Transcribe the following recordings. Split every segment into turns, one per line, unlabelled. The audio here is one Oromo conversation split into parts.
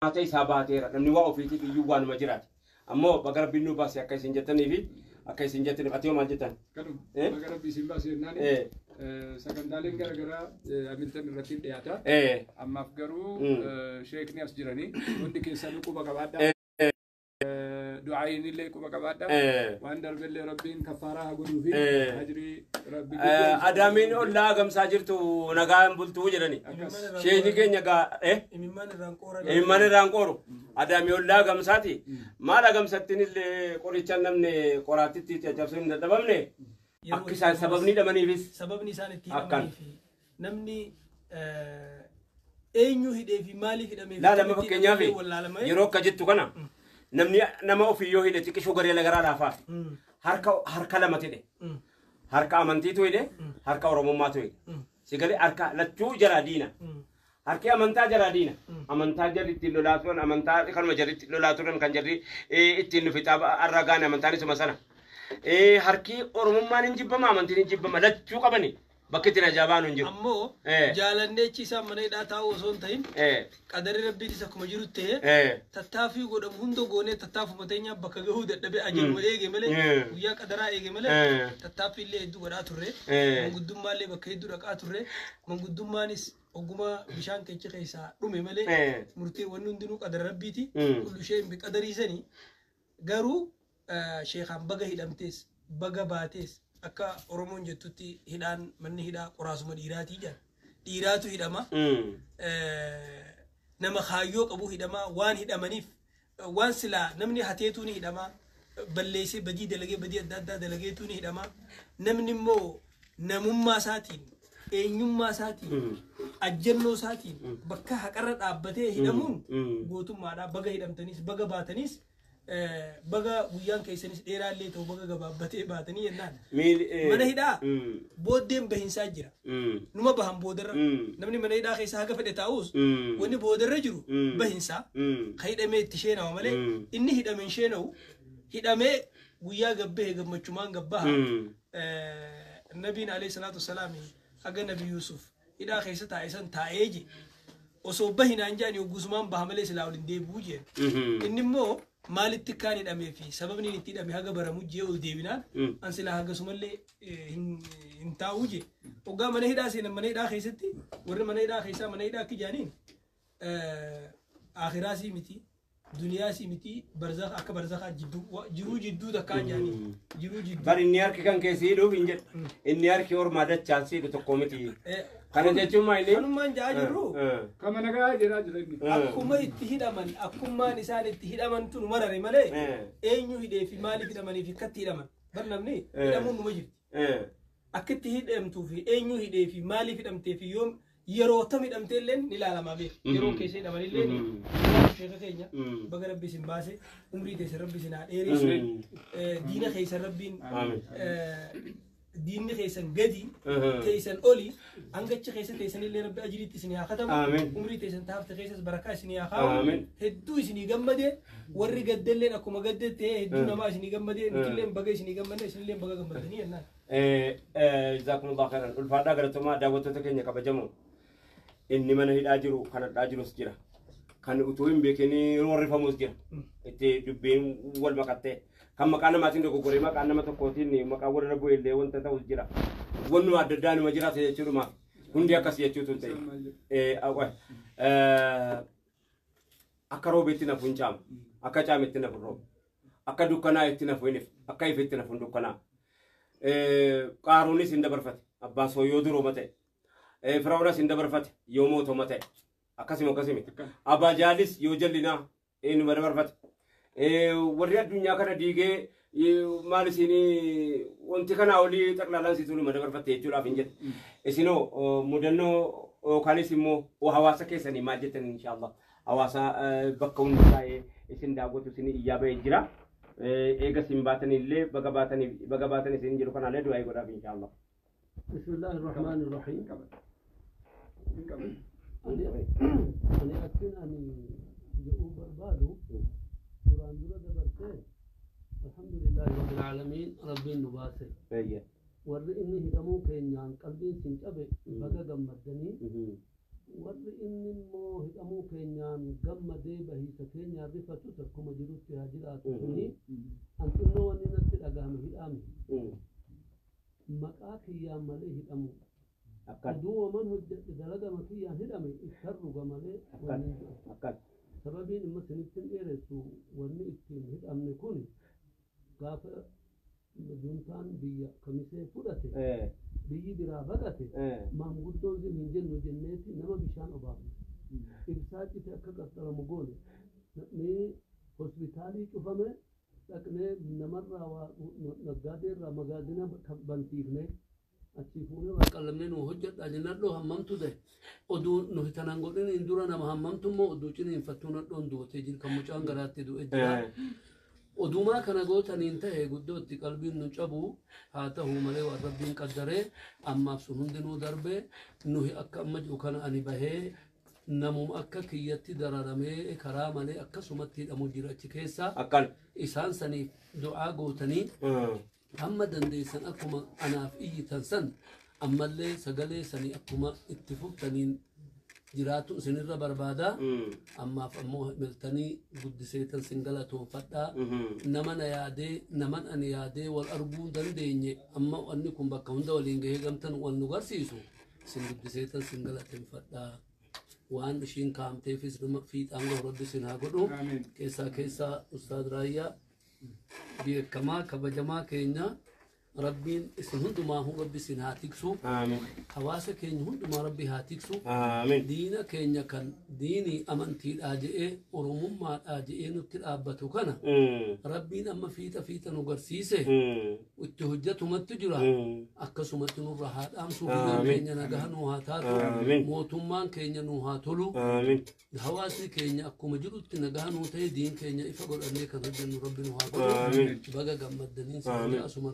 Mata isabaatera namni waa ofiitii iyyuu waan ma jiraate ammoo baga rabbiin nu baase akka isin jettanii fi akka isin jettaniif ati maal jettan
baga rabbii isin baase jennaan sagantaaleen garagaraa amintan irratti dhiyaata ammaaf garuu sheekni as jiranii hundi keessanuu quba qabaadhaa دعائين اللي كوبا كبادا واندر بالله ربين كفارة هقولوا فيه هجري ربي
أدامين الله كم ساجرتو نجاهم بلتو جراني شيء نيجي نجا إيمان الرانكورو أدامي الله كم ساتي ما لا كم ساتين اللي كوريتشان نمني كوراتي تجابسين ندبامني أكيد سببني دمني فيس
سببني سانتي نمني أينو هيدي في مالي في دمي
لا لما بكينيا في يروك كجت كنا namni nama ofii yoo hidhe xiqqishoo garee lagaraa laafaaf harka lama tidhe harka amantiitu hidhe harka oromummaatu hidhe sigalee harka lachuu jara diina harki amantaa jara diina amantaa jarri ittiin lolaaturan amantaa kanuma jarri ittiin lolaaturan kan jarri ittiin fixaa arragaan amantaan isuma sana harki oromummaan hin jibbama amantiin hin jibbama lachuu qabani bakki itti najaabaan hin jiru
ammoo jaalannee ciisaa mana hidhaa taa'uu osoo hin ta'in qadarri rabbiitis akkuma jiru ta'e tattaaffii godhamu hunda goonee tattaaffuma teenyaa bakka gahuu dadhabee ajaa'uma eege malee guyyaa qadaraa eege malee tattaaffii illee hedduu godhaa turre manguddummaa illee bakka hedduu dhaqaa turre manguddummaanis oguma bishaan keessa keessaa dhume malee murtee wanni hundinuu qadara rabbiiti kullu ishee qadariisanii garuu sheekaan baga hidhamtees baga baatees akka oromoon jettutti hidhaan manni hidhaa qoraasuma dhiiraatii jedha dhiiraatu hidhama nama kaayyoo qabu hidhama waan hidhamaniif waan silaa namni hateetuu ni hidhama balleessee badii dalagee badii adda addaa dalageetuu ni hidhama namni immoo namummaa isaatiin eenyummaa isaatiin ajjannoo isaatiin bakka haqarra dhaabbatee hidhamuun gootummaadha baga hidhamtaniis baga baataniis baga guyyaan keessanis dheeraa illee ta'u baga gabaabbatee baatanii jennaan mana hidhaa booddeen bahinsaa jira numa bahan boodarra namni mana hidhaa keessa haga fedhe taa'us wanni boodarra jiru bahinsaa ka hidhamee itti sheenawa malee inni hidhameen sheenawu hidhamee guyyaa gabbee gammachumaan gabbaha nabiin alayhi salaatu wassalaam haga nabi Yusuf hidhaa keessa taa'e san taa'ee je osoo bahinaan jedhani oggusumaan baha malee silaa waliin deebi'uu jeen inni immoo maalitti kaan hidhamee fi sababni itti hidhame haga baramu jee ol deebinaan an silaa haga sumallee hin taa'uu je oggaa mana hidhaa seenan mana hidhaa keessatti warri mana hidhaa keessaa mana hidhaa akka jaaniin akhiraasii miti duniyaasii miti barzakh akka barzakhaa jiruu jidduu takkaa jaaniin jiruu jidduu
bar inni harki kan keessi hidhuuf hin jedhu inni harki ormaa dachaansi hidhu tokko miti kana jechuun maayini
kanumaan jaa jirru
kama nagaa jiraa jira inni
akkuma itti hidhaman akkumaan isaan itti hidhaman tun marare malee eenyu hidhee fi maaliif hidhamanii fi akkatti hidhaman bar namni hidhamuun numa jirti akkitti hidhamtuu fi eenyu hidhee fi maaliif hidhamtee fi yoom yeroo tam hidhamtee illee ni ilaalamaa beeku yeroo keessa hidhaman illee ni sheeka keenya baga rabbi isin baase umrii teessan rabbi isin haa dheeressu diina keessan rabbiin diinni keessan gadi teessan oli angacha keessa teessan illee rabbi ajiriitti isin haa katamu umrii teessan taafte keessas barakaa isin haa kaawu hedduu isinii gammadee warri gaddelleen akkuma gadde ta'e hedduu namaa isinii gammadee nutilleen baga isinii gammadee isinilleen baga gammadanii jennaan
jazakumullahu khairan ulfaadhaa galatoomaa daawwattoota keenya kabajamoo inni mana hidhaa jiru kan hadhaa jirus jira kan utuu hin beekinii warrifamus jira itti dubbiin wal maqattee kan maqaa namaatiin dogoggoree maqaa nama tokkootiin maqaa warra bu'ellee wanta ta'us jira wannu adda addaa numa jiraata jechuudha hundi akkas jechuutu ta'e akka roobeetti nafu hin caamu akka caametti nafu roobe akka dukkanaa itti nafu hin akka ifetti nafu hin dukkanaa qaaruunis hin dabarfate abbaan sooyyoo durooma ta'e Firawunas hin dabarfate yoo mootoma ta'e akkasimi abajaalis yoo jallinaa eenyuma dabarfate warri addunyaa kana diigee maal isinii wanti kana olii xaqlaalaan situu numa dabarfatte jechuudhaaf hin jedhe isinoo mudannoo yookaanis immoo hawaasa keessanii maal jettan inshaallah hawaasa bakka hundi taa'ee isin daawwatu isin iyyaa ba'ee jira eega isin baatanillee baga baatan isin jiru kanaallee du'aa godhaaf inshaallah
bismillahir rahmanir rahim أنا أكن أن يؤوب البادو duraan dura dabartee alhamdulillahi rabbil alamin rabbiin nu baase warri inni hidhamuu keenyaan qalbiin sin cabe baga gammaddanii warri inni immoo hidhamuu keenyaan gammadee bahiisa keenya rifatu takkuma jirutti haa jiraatu suni anxinnoo wanni natti dhagahame hidhame maqaa kiyyaan malee hidhamu aduu waman hojjedhe dalagama kiyyaan hidhame isarruga malee sababiin imma sinittin dheeressu wanni ittiin hidhamne kun gaafa juntaan biyya kamisee fudhate biyyi biraa baqate maanguddoon sin hin jennu jenneeti nama bishaan obaafne ibsaa cite akka qaxxaramu goone ni hospitaalii cufame dhaqnee namarraa waa naggaadeerraa magaazina bansiifne achii fuunee waa qallamnee nu hojjedhaa jennadhoo hammamtu ta'e oduu nu hitanan godhin hin dura nama hammamtu immoo oduu ciniinfattuu nadhoon duutee jira kan mucaan garaatti du'e jira odumaa kana gootaniin ta'e guddootti qalbiin nu cabu haa ta'uu malee waan rabbiin qaddaree ammaaf sun hundinuu darbee nuhi akka amma jiru kana ani bahee namuma akka kiyyatti dararamee karaa malee akkasumatti hidhamu jira achi keessaa isaan saniif du'aa gootanii amma dandeessan akkuma anaaf iyyitan san ammallee sagalee sanii akkuma itti fuftaniin jiraatu isinirra barbaada ammaaf ammoo miltanii guddiseetan singala toonfadhaa naman ani yaadee wal arguu dandeenye amma wanni kun bakka hunda waliin gahee gamtan wal nu garsiisu isin guddiseetan singala toonfadhaa waan ishiin kaamteefis fiixaan gahorraddu isin haa godhu keessaa ustaad raayyaa beekamaa kabajamaa keenya ربين اسم هندما هو ربي سنهاتيكسو آمين حواسة كين هندما ربي هاتيكسو آمين دينا كين كان ديني أمانتي الآجئة ورموم ما الآجئة نبتل آبتو كنا ربين أما فيتا نقرسيسه والتهجة متجرى أكسو متنو الرحات أمسو كين نجاه نوهاتاتو موتمان كين نوهاتلو آمين حواسة كين أكو مجرد نجاه نوتي دين كين إفقر أنيك رجل ربي نوهاتلو آمين بقى قمت دنين سبحانه أسمر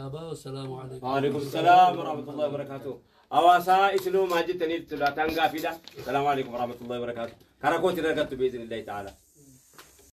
والسلام عليكم.
وعليكم السلام ورحمة الله وبركاته. أواسا إسلو ماجد تنيت لا تنقى فيدا. السلام عليكم ورحمة الله وبركاته. كراكوتي رجعت بإذن الله تعالى.